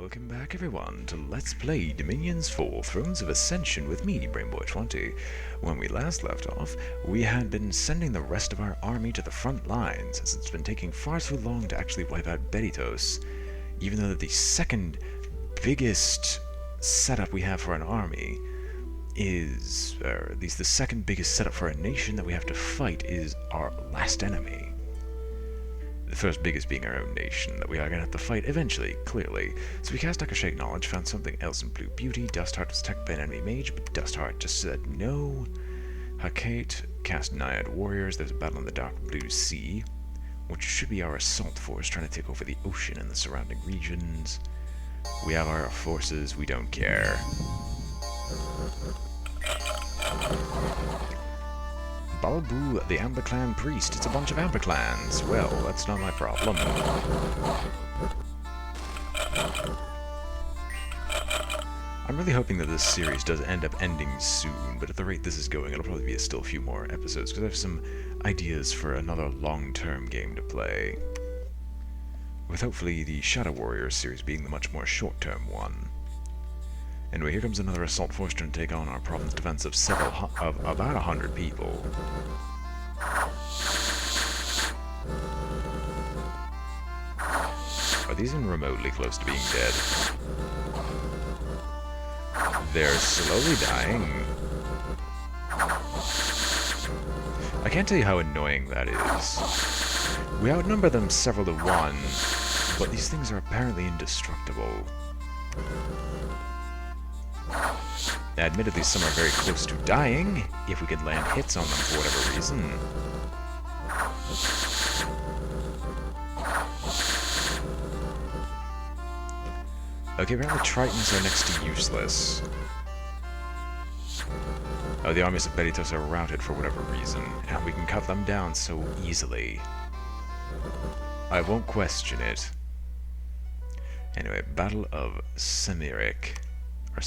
Welcome back everyone to Let's Play Dominions 4 Thrones of Ascension with me, BrainBoy 20. When we last left off, we had been sending the rest of our army to the front lines, as it's been taking far too long to actually wipe out Beritos, even though the second biggest setup we have for an army is, or at least the second biggest setup for a nation that we have to fight is our last enemy. The first biggest being our own nation that we are going to have to fight eventually, clearly. So we cast Shake Knowledge, found something else in Blue Beauty. Dustheart was attacked by an enemy mage, but Dustheart just said no. Hakate cast Naiad Warriors. There's a battle in the Dark Blue Sea, which should be our assault force trying to take over the ocean and the surrounding regions. We have our forces, we don't care. Balbu, the Amber Clan priest. It's a bunch of Amber Clans. Well, that's not my problem. I'm really hoping that this series does end up ending soon, but at the rate this is going, it'll probably be still a few more episodes, because I have some ideas for another long-term game to play. With hopefully the Shadow Warriors series being the much more short-term one. Anyway, here comes another assault force trying to take on our province defense of about 100 people. Are these even remotely close to being dead? They're slowly dying. I can't tell you how annoying that is. We outnumber them several to one, but these things are apparently indestructible. Admittedly, some are very close to dying, if we could land hits on them for whatever reason. Okay, apparently Tritons are next to useless. Oh, the armies of Beritos are routed for whatever reason, and we can cut them down so easily. I won't question it. Anyway, Battle of Semirik, or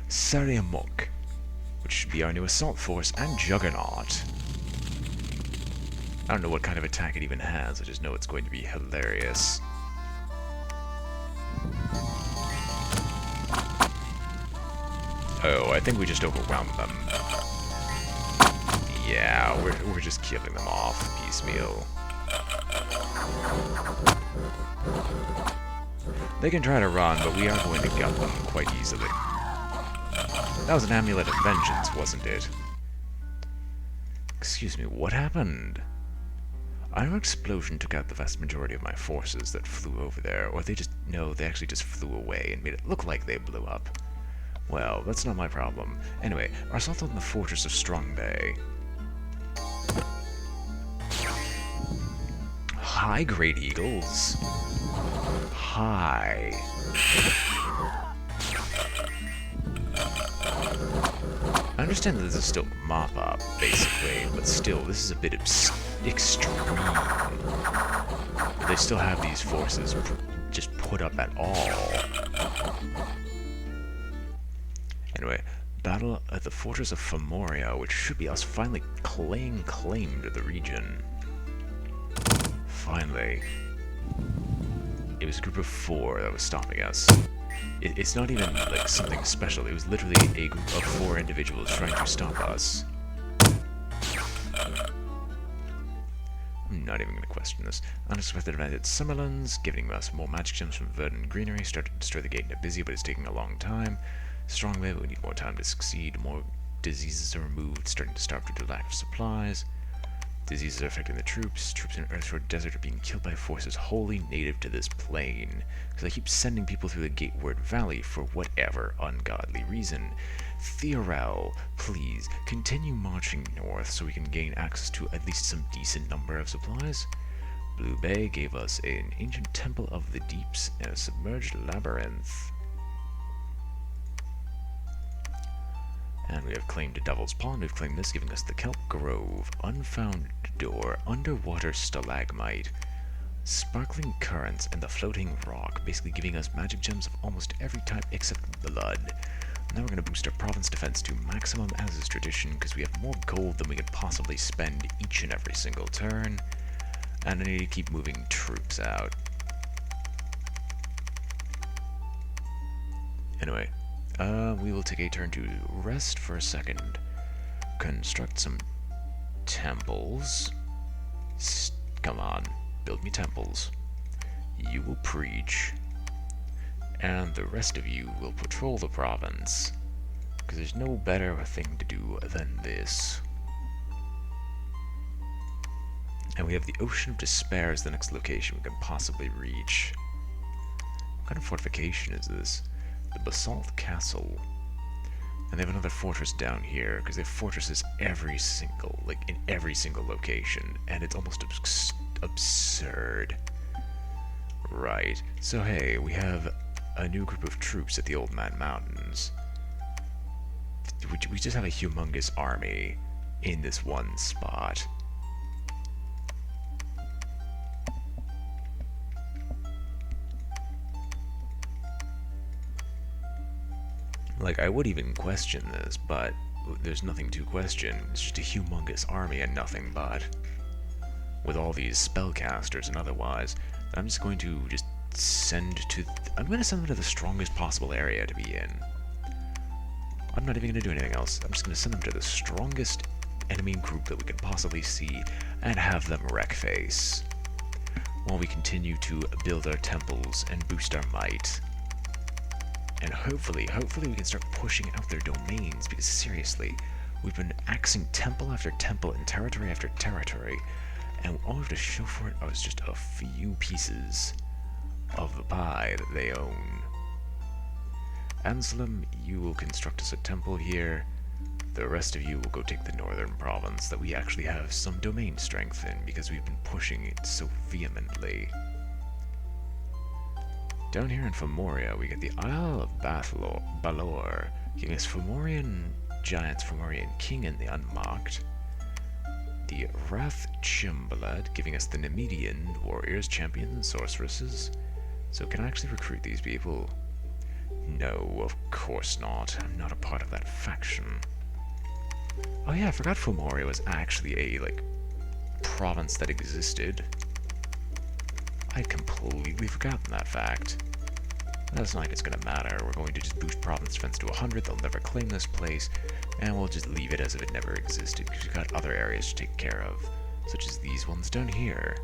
Seriamok, which should be our new assault force, and Juggernaut. I don't know what kind of attack it even has, I just know it's going to be hilarious. Oh, I think we just overwhelmed them. Yeah, we're just killing them off piecemeal. They can try to run, but we are going to gut them quite easily. That was an amulet of vengeance, wasn't it? Excuse me, what happened? Our explosion took out the vast majority of my forces that flew over there, or they actually just flew away and made it look like they blew up. Well, that's not my problem. Anyway, our assault on the fortress of Strong Bay. Hi, Great Eagles. Hi. I understand that this is still mop-up, basically, but still, this is a bit extreme. But they still have these forces just put up at all. Anyway, battle at the fortress of Femoria, which should be us finally laying claim to the region. Finally. It was a group of 4 that was stopping us. It's not even like something special, it was literally a group of 4 individuals trying to stop us. I'm not even going to question this. Unexpected event at Summerlands, giving us more magic gems from verdant greenery, started to destroy the gate into busy, but it's taking a long time. Strong Bay, we need more time to succeed, more diseases are removed, starting to starve due to lack of supplies. Diseases are affecting the troops. Troops in Earthshore Desert are being killed by forces wholly native to this plane. Because I keep sending people through the Gateward Valley for whatever ungodly reason. Theorel, please, continue marching north so we can gain access to at least some decent number of supplies. Blue Bay gave us an ancient temple of the deeps and a submerged labyrinth. And we have claimed Devil's Pond, we've claimed this, giving us the Kelp Grove, Unfound Door, Underwater Stalagmite, Sparkling Currents, and the Floating Rock, basically giving us magic gems of almost every type except blood. Now we're going to boost our province defense to maximum as is tradition, because we have more gold than we could possibly spend each and every single turn, and I need to keep moving troops out. Anyway, we will take a turn to rest for a second. Construct some temples. Come on, build me temples. You will preach, and the rest of you will patrol the province, because there's no better thing to do than this. And we have the Ocean of Despair as the next location we can possibly reach. What kind of fortification is this? The Basalt Castle. And they have another fortress down here, because they have fortresses in every single location, and it's almost absurd. Right, so hey, we have a new group of troops at the Old Man Mountains. We just have a humongous army in this one spot. Like, I would even question this, but there's nothing to question. It's just a humongous army and nothing but. With all these spellcasters and otherwise, I'm just going to send them to the strongest possible area to be in. I'm not even going to do anything else. I'm just going to send them to the strongest enemy group that we can possibly see and have them wreck face, while we continue to build our temples and boost our might. And hopefully we can start pushing out their domains, because seriously, we've been axing temple after temple and territory after territory, and all we have to show for it is just a few pieces of the pie that they own. Anselm, you will construct us a temple here. The rest of you will go take the northern province that we actually have some domain strength in, because we've been pushing it so vehemently. Down here in Femoria, we get the Isle of Balor, giving us Fomorian giants, Fomorian king in the Unmocked. The Wrath Chimbalad, giving us the Nemedian warriors, champions, and sorceresses. So can I actually recruit these people? No, of course not. I'm not a part of that faction. Oh yeah, I forgot Femoria was actually a, province that existed. I'd completely forgotten that fact. That's not like it's gonna matter. We're going to just boost province defense to 100, they'll never claim this place, and we'll just leave it as if it never existed, because we've got other areas to take care of, such as these ones down here.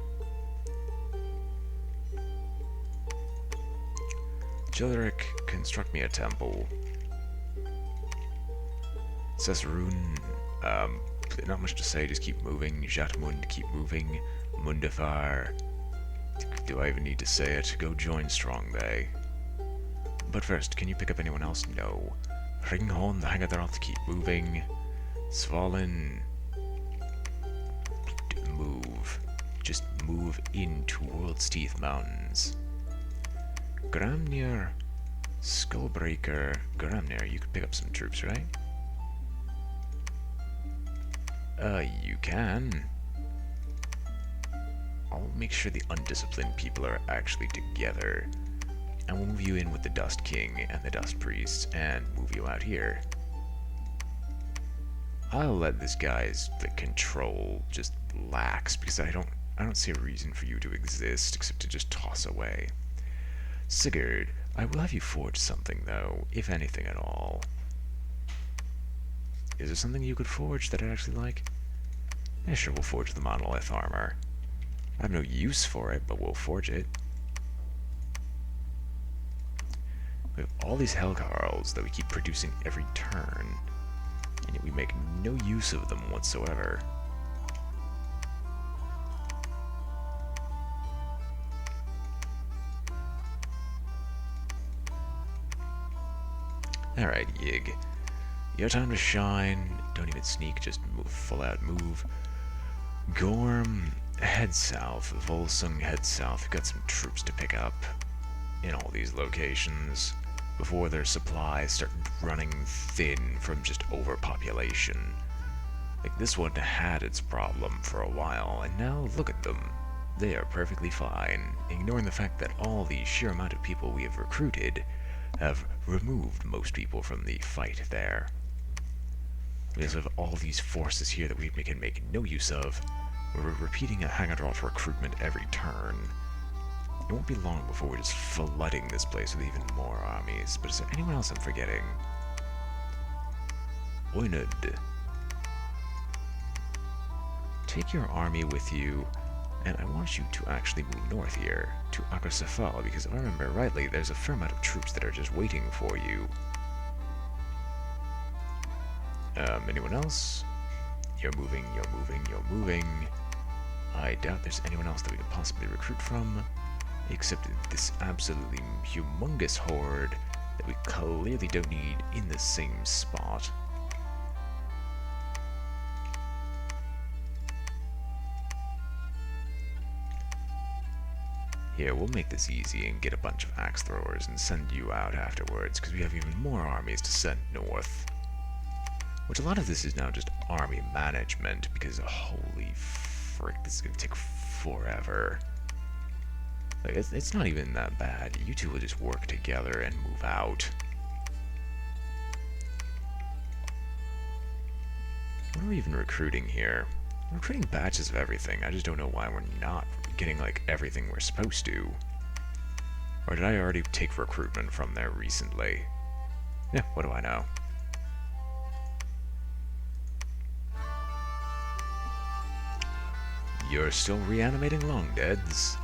Jilderic, construct me a temple. Cesarun, not much to say, just keep moving. Jatmund, keep moving. Mundafar, do I even need to say it? Go join Strongday. But first, can you pick up anyone else? No. Ringhorn, the Hagadoth, keep moving. Svalin, move. Just move into World's Teeth Mountains. Gramnir, Skullbreaker. Gramnir, you could pick up some troops, right? You can. I'll make sure the undisciplined people are actually together. And we'll move you in with the Dust King and the Dust Priests, and move you out here. I'll let this guy's control just lax, because I don't see a reason for you to exist except to just toss away. Sigurd, I will have you forge something though, if anything at all. Is there something you could forge that I'd actually like? Yeah, sure, we'll forge the monolith armor. I have no use for it, but we'll forge it. We have all these Hellcarls that we keep producing every turn, and yet we make no use of them whatsoever. Alright, Yig. Your time to shine. Don't even sneak, just move, full out move. Gorm, head south. Volsung, head south. We've got some troops to pick up in all these locations before their supplies start running thin from just overpopulation. Like, this one had its problem for a while, and now look at them. They are perfectly fine, ignoring the fact that all the sheer amount of people we have recruited have removed most people from the fight there. We also have all these forces here that we can make no use of. We're repeating a Hagadoth recruitment every turn. It won't be long before we're just flooding this place with even more armies. But is there anyone else I'm forgetting? Oinud. Take your army with you, and I want you to actually move north here, to Akrasafal, because if I remember rightly, there's a fair amount of troops that are just waiting for you. Anyone else? You're moving, you're moving, you're moving. I doubt there's anyone else that we could possibly recruit from, except this absolutely humongous horde that we clearly don't need in the same spot. Here, we'll make this easy and get a bunch of axe throwers and send you out afterwards, because we have even more armies to send north. Which a lot of this is now just army management, because holy frick, this is going to take forever. Like, it's not even that bad. You two will just work together and move out. What are we even recruiting here? We're recruiting batches of everything. I just don't know why we're not getting, like, everything we're supposed to. Or did I already take recruitment from there recently? Yeah, what do I know? You're still reanimating long-deads.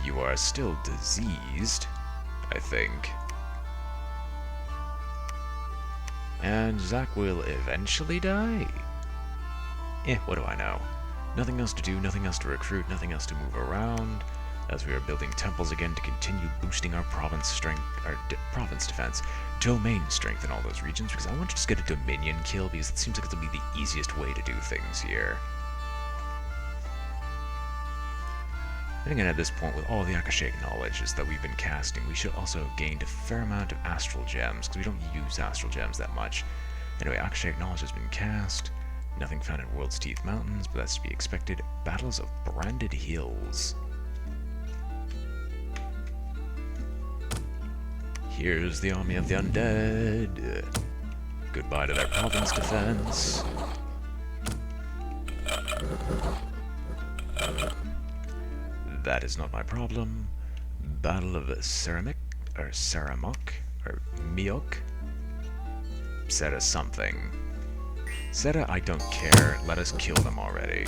You are still diseased, I think. And Zack will eventually die? What do I know? Nothing else to do, nothing else to recruit, nothing else to move around, as we are building temples again to continue boosting our province strength, our province defense, domain strength in all those regions, because I want to just get a dominion kill, because it seems like it'll be the easiest way to do things here. And again, at this point, with all the Akashic knowledges that we've been casting, we should also have gained a fair amount of astral gems, because we don't use astral gems that much. Anyway, Akashic knowledge has been cast. Nothing found in World's Teeth Mountains, but that's to be expected. Battles of Branded Hills. Here's the army of the undead. Goodbye to their province defense. That is not my problem. Battle of Saramok, or Miok. Seta something. Seta, I don't care. Let us kill them already.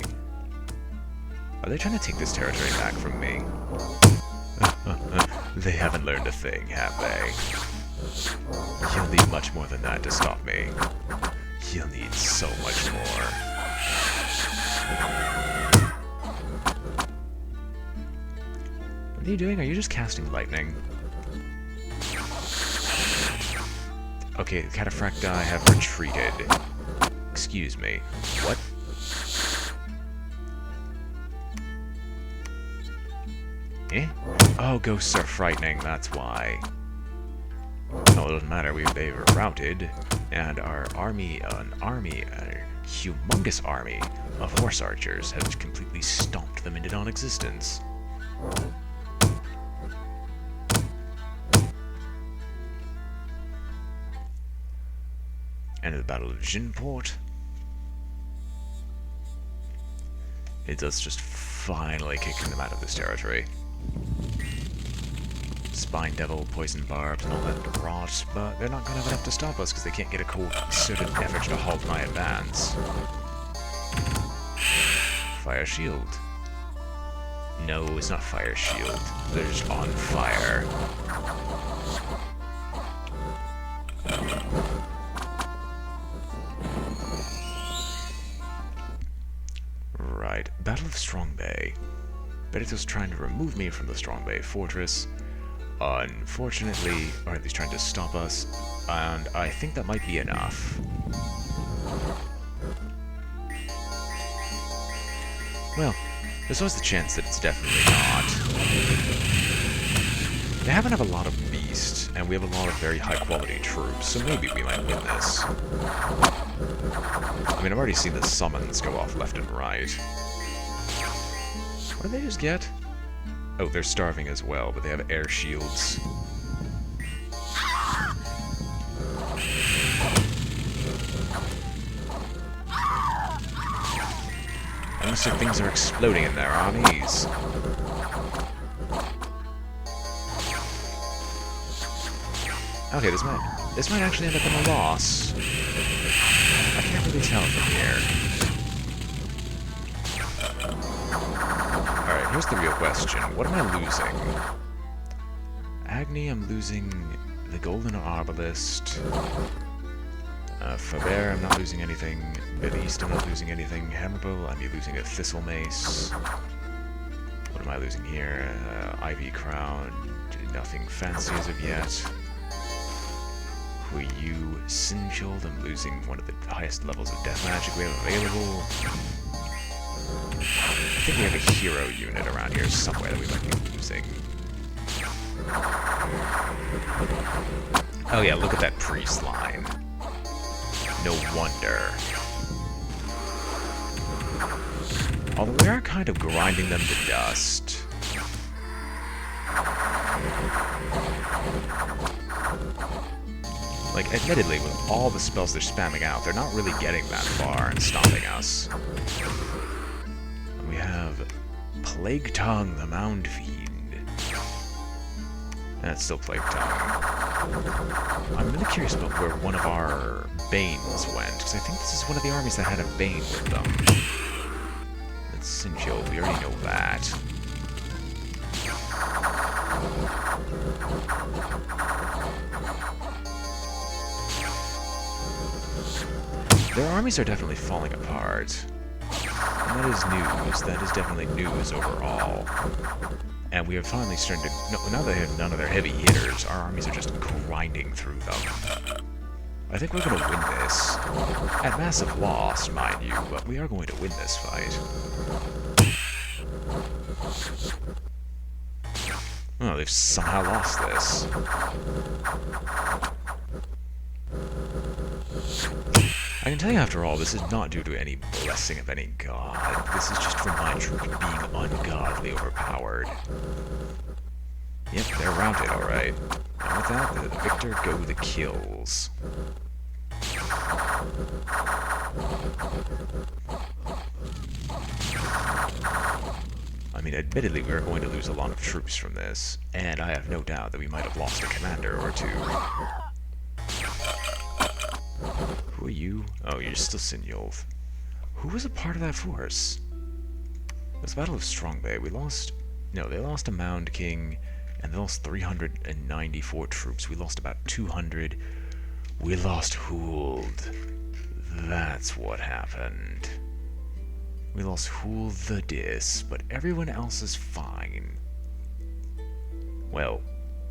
Are they trying to take this territory back from me? They haven't learned a thing, have they? You'll need much more than that to stop me. You'll need so much more. What are you doing? Are you just casting lightning? Okay, the cataphracti have retreated. Excuse me. What? Oh, ghosts are frightening, that's why. No, it doesn't matter, they were routed, and our army, a humongous army of horse archers has completely stomped them into non-existence. And the Battle of Jinport. It's us just finally kicking them out of this territory. Spine Devil, Poison Barbs, and all that rot, but they're not going to have enough to stop us because they can't get a concerted effort to halt my advance. Fire Shield. No, it's not Fire Shield. They're just on fire. Right, Battle of Strong Bay. Benito's trying to remove me from the Strong Bay Fortress. Unfortunately, or at least trying to stop us, and I think that might be enough. Well, there's always the chance that it's definitely not. They happen to have a lot of beasts, and we have a lot of very high-quality troops, so maybe we might win this. I mean, I've already seen the summons go off left and right. What did they just get? Oh, they're starving as well, but they have air shields. Unless things are exploding in their armies. Okay, this might actually end up in a loss. I can't really tell from here. Alright, here's the real question. What am I losing? Agni, I'm losing the Golden Arbalist. Faber, I'm not losing anything. Beliste, I'm not losing anything. Hammerbow, I'm losing a Thistle Mace. What am I losing here? Ivy Crown, nothing fancy as of yet. Huiyu Sinjold, I'm losing one of the highest levels of death magic we have available. I think we have a hero unit around here somewhere that we might be losing. Oh yeah, look at that priest line. No wonder. Although we are kind of grinding them to dust. Like, admittedly, with all the spells they're spamming out, they're not really getting that far and stopping us. And we have Plague Tongue, the Mound Fiend. That's still Plague Tongue. I'm really curious about where one of our Banes went, because I think this is one of the armies that had a Bane with them. That's Sinjo, we already know that. Their armies are definitely falling apart. And that is news. That is definitely news overall. And we are finally starting to... No, now they have none of their heavy hitters, our armies are just grinding through them. I think we're going to win this. At massive loss, mind you, but we are going to win this fight. Oh, they've somehow lost this. I can tell you after all, this is not due to any blessing of any god. This is just from my troops being ungodly overpowered. Yep, they're routed, alright. And with that, the victor go the kills. I mean, admittedly, we are going to lose a lot of troops from this, and I have no doubt that we might have lost a commander or two. Who are you? Oh, you're still Sinyolf. Who was a part of that force? It was the Battle of Strongbay. We lost... No, they lost a Mound King, and they lost 394 troops. We lost about 200. We lost Huld. That's what happened. We lost Huld the Dis, but everyone else is fine. Well,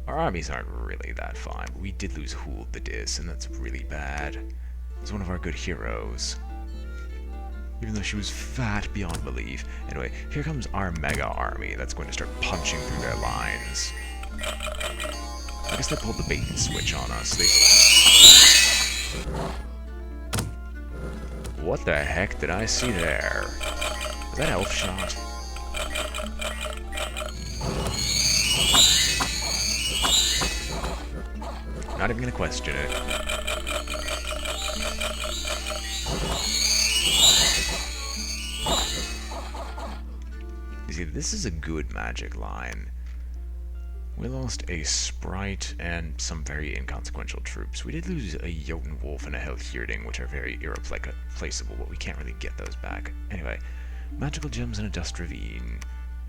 our armies aren't really that fine, but we did lose Huld the Dis, and that's really bad. He's one of our good heroes. Even though she was fat beyond belief. Anyway, here comes our mega army that's going to start punching through their lines. I guess they pulled the bait and switch on us. What the heck did I see there? Was that elf shot? Not even gonna question it. You see, this is a good magic line. We lost a Sprite and some very inconsequential troops. We did lose a Jotun Wolf and a Helhirding, which are very irreplaceable, but we can't really get those back. Anyway, magical gems in a dust ravine,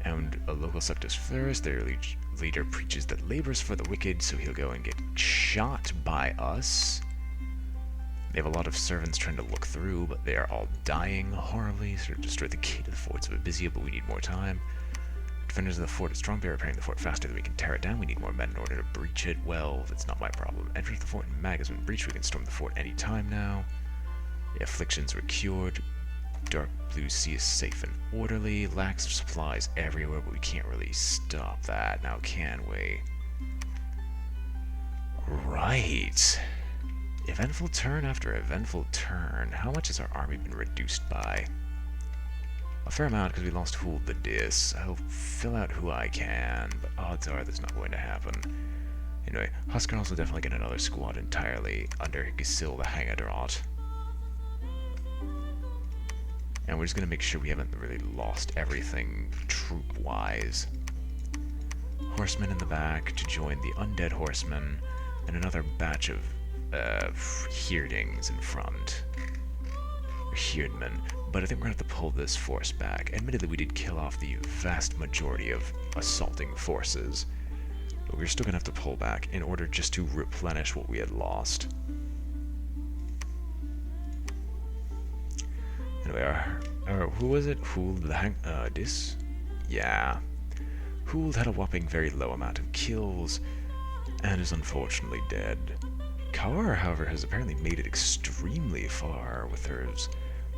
and a local Sectus Ferris. Their leader preaches that labor's for the wicked, so he'll go and get shot by us. They have a lot of servants trying to look through, but they are all dying horribly. Sort of destroyed the gate of the forts of Abysia, but we need more time. Defenders of the fort at Strongbear are repairing the fort faster than we can tear it down. We need more men in order to breach it. Well, that's not my problem. Entrance of the fort and Mag has been breached. We can storm the fort any time now. The afflictions were cured. Dark Blue Sea is safe and orderly. Lacks of supplies everywhere, but we can't really stop that now, can we? Right. Eventful turn after eventful turn. How much has our army been reduced by? A fair amount, because we lost Huld the Dis. I'll fill out who I can, but odds are that's not going to happen. Anyway, Huskarls will definitely get another squad entirely under Gisil the Hangadrot. And we're just going to make sure we haven't really lost everything troop-wise. Horsemen in the back to join the undead horsemen. and another batch of Heirdings in front. Or Heirdmen. But I think we're going to have to pull this force back. Admittedly, we did kill off the vast majority of assaulting forces, but we're still going to have to pull back in order just to replenish what we had lost. Anyway, who was it? Dis? Yeah. Huld had a whopping very low amount of kills, and is unfortunately dead. Kaur, however, has apparently made it extremely far with her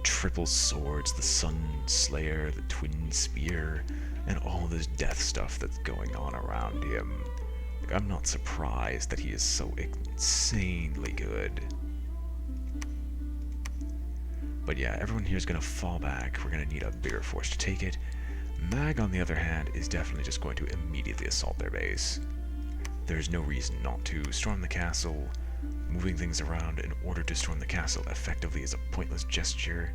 triple swords, the Sun Slayer, the Twin Spear, and all this death stuff that's going on around him. Like, I'm not surprised that he is so insanely good. But yeah, everyone here is going to fall back. We're going to need a bigger force to take it. Mag, on the other hand, is definitely just going to immediately assault their base. There's no reason not to. Storm the castle. Moving things around in order to storm the castle effectively is a pointless gesture,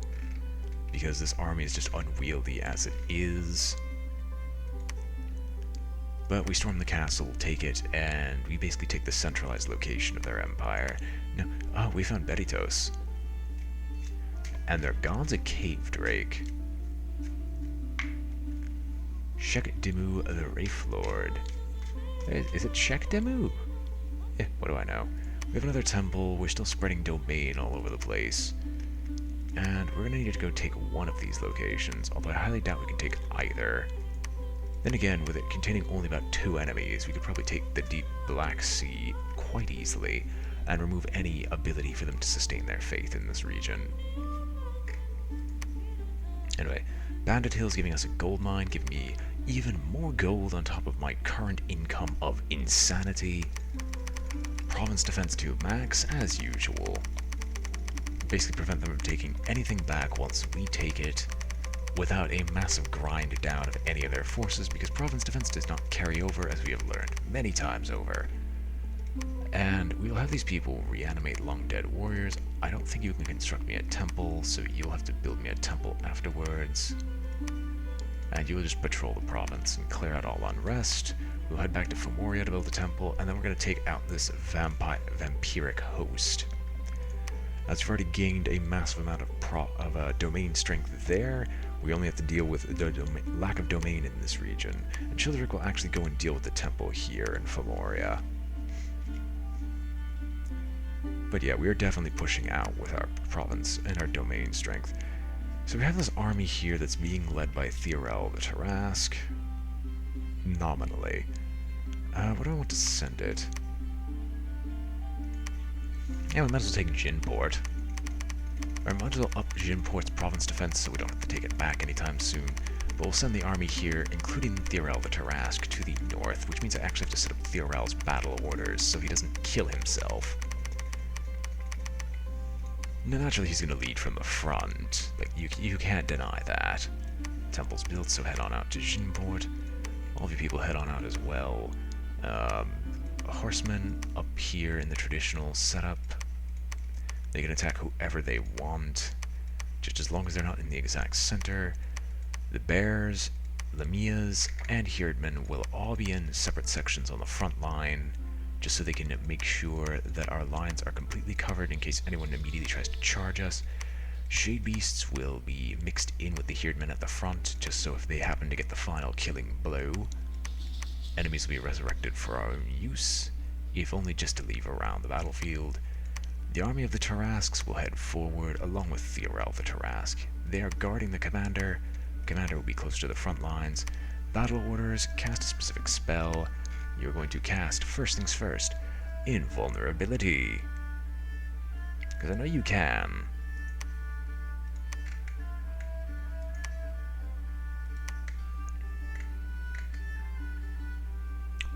because this army is just unwieldy as it is. But we storm the castle, take it, and we basically take the centralized location of their empire. No, oh, we found Betitos. And their god's a cave drake. Shek Demu the Wraith Lord. Is it Shek Demu? What do I know? We have another temple, we're still spreading domain all over the place. And we're gonna need to go take one of these locations, although I highly doubt we can take either. Then again, with it containing only about 2 enemies, we could probably take the deep Black Sea quite easily, and remove any ability for them to sustain their faith in this region. Anyway, Bandit Hill's giving us a gold mine, giving me even more gold on top of my current income of insanity. Province Defense 2 max, as usual. Basically prevent them from taking anything back once we take it, without a massive grind down of any of their forces, because Province Defense does not carry over, as we have learned many times over. And we'll have these people reanimate long dead warriors. I don't think you can construct me a temple, so you'll have to build me a temple afterwards. And you'll just patrol the province and clear out all unrest. We'll head back to Femoria to build a temple, and then we're going to take out this vampiric host. As we've already gained a massive amount of domain strength there, we only have to deal with the lack of domain in this region. And Childeric will actually go and deal with the temple here in Femoria. But yeah, we are definitely pushing out with our province and our domain strength. So we have this army here that's being led by Theorel the Tarrasque. Nominally. Where do I want to send it? Yeah, we might as well take Jinport. Or might as well up Jinport's province defense so we don't have to take it back anytime soon. But we'll send the army here, including Theorel the Tarrasque, to the north, which means I actually have to set up Theorel's battle orders so he doesn't kill himself. Now, naturally, he's going to lead from the front. Like, you can't deny that. Temple's built, so head on out to Jinport. All of you people head on out as well. Horsemen up here in the traditional setup. They can attack whoever they want, just as long as they're not in the exact center. The Bears, Lamias, and Heirdmen will all be in separate sections on the front line, just so they can make sure that our lines are completely covered in case anyone immediately tries to charge us. Shade Beasts will be mixed in with the Heirdmen at the front, just so if they happen to get the final killing blow, enemies will be resurrected for our own use, if only just to leave around the battlefield. The army of the Tarrasques will head forward along with Theorel the Tarrasque. They are guarding the commander. Commander will be close to the front lines. Battle orders, cast a specific spell. You're going to cast, first things first, Invulnerability. Because I know you can.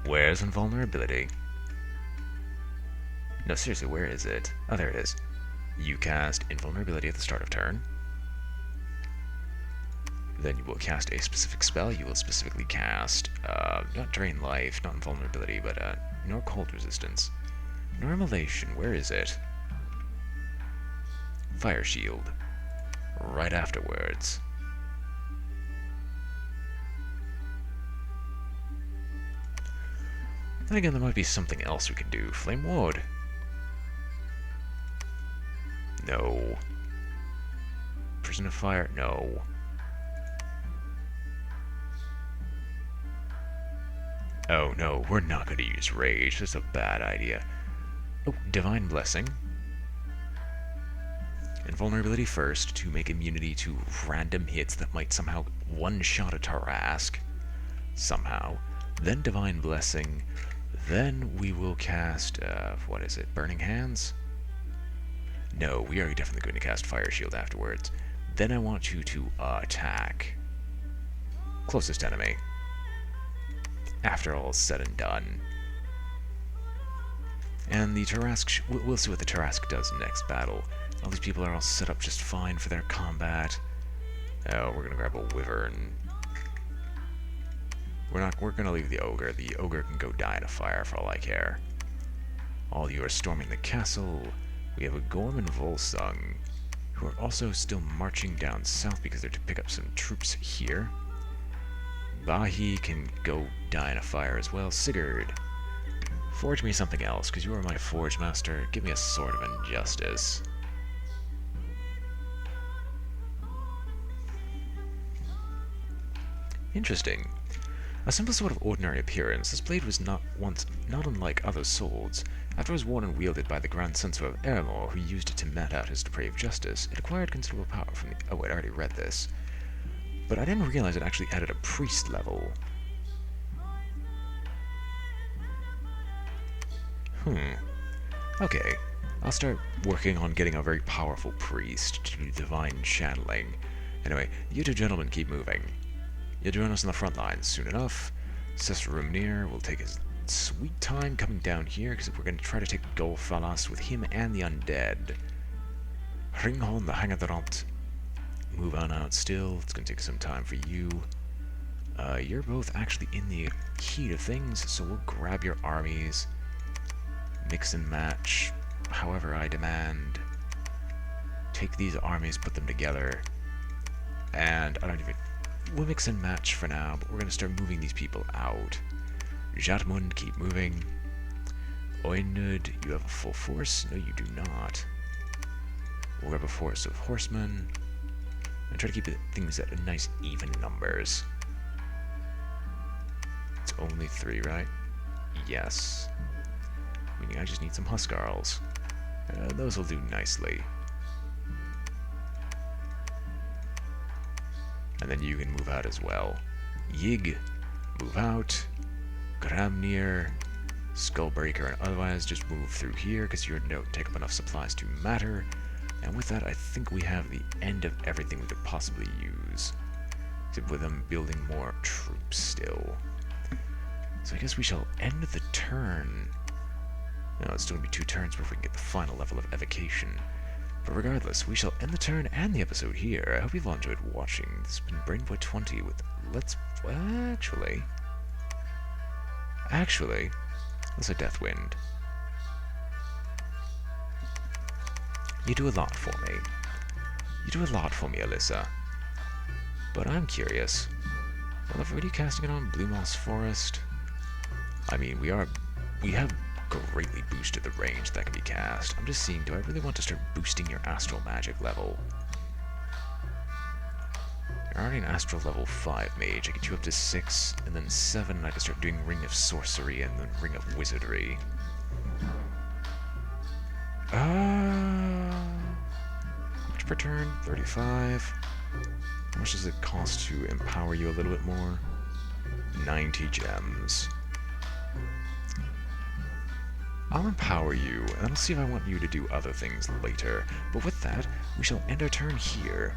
Where's Invulnerability? No, seriously, where is it? Oh, there it is. You cast Invulnerability at the start of turn. Then you will cast a specific spell. You will specifically cast, not Drain Life, not Invulnerability, but, nor Cold Resistance. Normalization, where is it? Fire Shield. Right afterwards. Then again, there might be something else we can do. Flame Ward. No. Prison of Fire? No. Oh no, we're not going to use Rage. That's a bad idea. Oh, Divine Blessing. Invulnerability first to make immunity to random hits that might somehow one-shot a Tarrasque. Somehow. Then Divine Blessing. Then we will cast, what is it? Burning Hands? No, we are definitely going to cast Fire Shield afterwards. Then I want you to attack. Closest enemy. After all is said and done. And the Tarrasque, we'll see what the Tarrasque does next battle. All these people are all set up just fine for their combat. Oh, we're gonna grab a Wyvern. We're gonna leave the Ogre. The Ogre can go die in a fire for all I care. All you are storming the castle. We have a Gorm and Volsung, who are also still marching down south because they're to pick up some troops here. Bahi can go die in a fire as well. Sigurd, forge me something else, because you are my forge master. Give me a Sword of Injustice. Interesting. A simple sword of ordinary appearance, this blade was not unlike other swords. After it was worn and wielded by the Grand Censor of Eremor, who used it to met out his depraved justice, it acquired considerable power from the... Oh wait, I already read this. But I didn't realize it actually added a priest level. Okay. I'll start working on getting a very powerful priest to do divine channeling. Anyway, you two gentlemen keep moving. You'll join us on the front lines soon enough. Sesrumnir will take his sweet time coming down here, because we're going to try to take Golfalas with him and the undead. Ringhorn the Hangadarant. Move on out still. It's going to take some time for you. You're both actually in the heat of things, so we'll grab your armies. Mix and match, however I demand. Take these armies, put them together. And I don't even... We'll mix and match for now, but we're going to start moving these people out. Jatmund, keep moving. Oynud, you have a full force? No, you do not. We'll grab a force of horsemen. And try to keep things at nice even numbers. It's only 3, right? Yes. Meaning I just need some Huskarls. Those will do nicely. And then you can move out as well. Yig, move out. Gramnir, Skullbreaker, and otherwise just move through here because you don't take up enough supplies to matter. And with that, I think we have the end of everything we could possibly use. Except with them building more troops still. So I guess we shall end the turn. No, it's still going to be 2 turns before we can get the final level of evocation. But regardless, we shall end the turn and the episode here. I hope you've all enjoyed watching. This has been BrainBoy 20 with let's say Deathwind. You do a lot for me. You do a lot for me, Alyssa. But I'm curious. Well, if we're already casting it on Blue Moss Forest, I mean, we have greatly boosted the range that can be cast. I'm just seeing, do I really want to start boosting your astral magic level? You're already an astral level 5 mage. I get you up to 6, and then 7, and I can start doing Ring of Sorcery and then Ring of Wizardry. How much per turn? 35. How much does it cost to empower you a little bit more? 90 gems. I'll empower you, and I'll see if I want you to do other things later. But with that, we shall end our turn here.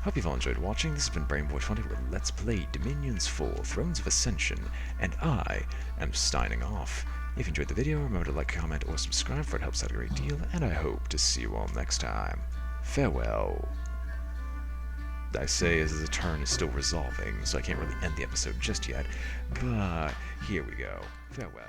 Hope you've all enjoyed watching. This has been BrainBoy 20 with Let's Play Dominions 4 Thrones of Ascension, and I am signing off. If you enjoyed the video, remember to like, comment, or subscribe, for it helps out a great deal, and I hope to see you all next time. Farewell. I say as the turn is still resolving, so I can't really end the episode just yet, but here we go. Farewell.